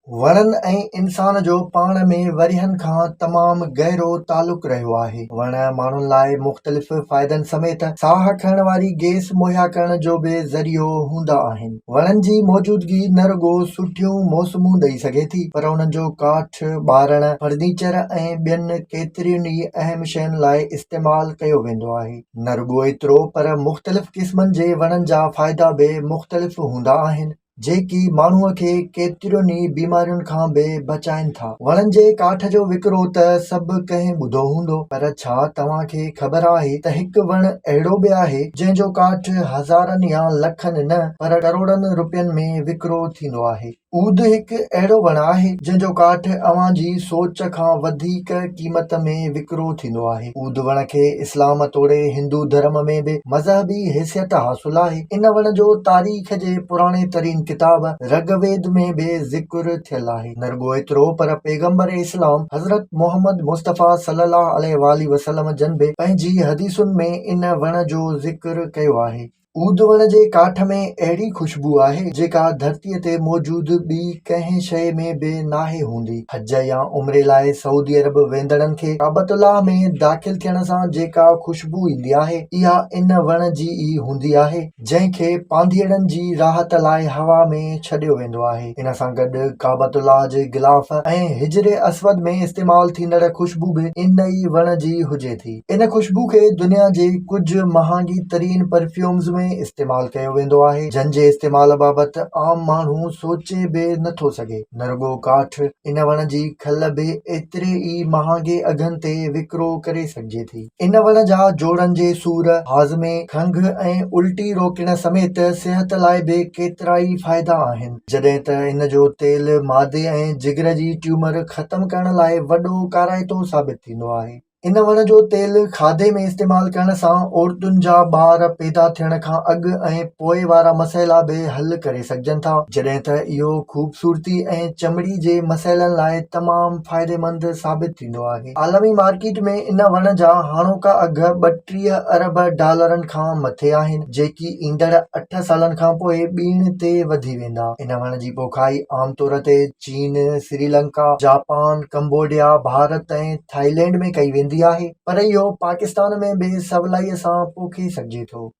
वणनि ऐं इंसान जो पाण में वरिहनि खां तमामु गहरो तालुक़ रहियो आहे। वण माण्हुनि लाइ मुख़्तलिफ़ फ़ाइदनि समेत साह खणण वारी गैस मुहैया करण जो बि ज़रियो हूंदा आहिनि। वणनि जी मौजूदगी न रुॻो सुठियूं मौसमूं ॾेई सघे थी, पर उन्हनि जो काठ, ॿारण, फर्नीचर ऐं ॿियनि केतिरियुनि ई अहम शयुनि लाइ इस्तेमालु कयो वेंदो आहे। न रुॻो एतिरो, पर मुख़्तलिफ़ क़िस्मनि जे वणनि जा फ़ाइदा बि मुख़्तलिफ़ हूंदा आहिनि, जेकी माण्हूअ खे केतिरियुनि ई बीमारियुनि खां बि बचाइनि था। वणनि जे काठ जो विकिरो त सभु कंहिं ॿुधो हूंदो, पर छा तव्हांखे ख़बर आहे त हिकु वणु अहिड़ो बि आहे जंहिंजो काठ हज़ारनि या लखनि न पर करोड़नि रुपयनि में विकिरो थींदो आहे। ऊद हिकु अहिड़ो वणु आहे जंहिंजो काठ अव्हां जी सोच खां वधीक क़ीमत में विकिरो थींदो आहे। ऊद वण खे इस्लाम तोड़े हिंदू धर्म में बि मज़हबी हैसियत हासिलु आहे। इन वण जो तारीख़ जे पुराणे तरीन किताब ऋग्वेद में बि ज़िक्र थियल आहे। न रुॻो एतिरो, पर पैगंबर इस्लाम हज़रत मोहम्मद मुस्तफ़ा सल्लल्लाहु अलैहि वसल्लम जन बि पंहिंजी हदीसुनि में इन वण जो ज़िक्र कयो आहे। ऊद वण जे काठ में अहिड़ी खुशबू आहे जेका धरतीअ ते मौजूद ॿी कंहिं शइ में बि नाहे हूंदी। हज या उम्रे लाइ सऊदी अरब वेंदड़नि खे काबतुल्लाह में दाख़िल थियण सां जेका खुशबू ईंदी आहे, इहा इन वण जी ई हूंदी आहे, जंहिंखे पांधीअड़नि जी राहत लाइ हवा में छॾियो वेंदो आहे। इन सां गॾु काबतुल्लाह जे गिलाफ ऐं हिजरे अस्वद में इस्तेमाल थींदड़ खुशबू बि इन ई वण जी हुजे थी। इन खुशबू खे दुनिया जे कुझु महांगी तरीन परफ्यूम्स में इस्तेमाल कयो वेंदो आहे, जंहिंजे इस्तेमाल बाबति आम माण्हू सोचे बि नथो सघे। न रुॻो काठ, इन वण जी खल बि एतिरे ई महांगे अघनि ते विकिरो करे सघिजे थी। इन वण जा जोड़नि जे सूर, हाज़मे, खंघि ऐं उल्टी रोकण समेत सिहत लाइ बि केतिरा ई फ़ाइदा आहिनि, जॾहिं त इन जो तेल मादे ऐं जिगर जी ट्यूमर ख़तमु करण लाइ वॾो काराइतो साबित थींदो आहे। इन वण जो तेल खाधे में इस्तेमाल करण सां औरतुनि जा ॿार पैदा थियण खां अॻु ऐं पोइ वारा मसइला बि हल करे सघजनि था, जॾहिं त इहो ख़ूबसूरती ऐं चमड़ी जे मसइलनि लाइ तमामु फ़ाइदेमंद साबित थींदो आहे। आलमी मार्केट में इन वण जा हाणोका अघ $32 अरब खां मथे आहिनि, जेकी ईंदड़ 8 सालनि खां पोइ ॿीण ते वधी वेंदा। इन वण जी पोखाई आमतौर ते चीन, श्रीलंका, जापान, कंबोडिया, भारत ऐं थाईलैंड में कई वेंदी आहे, पर इहो पाकिस्तान में बि सवलाईअ सां पोखे सघिजे थो।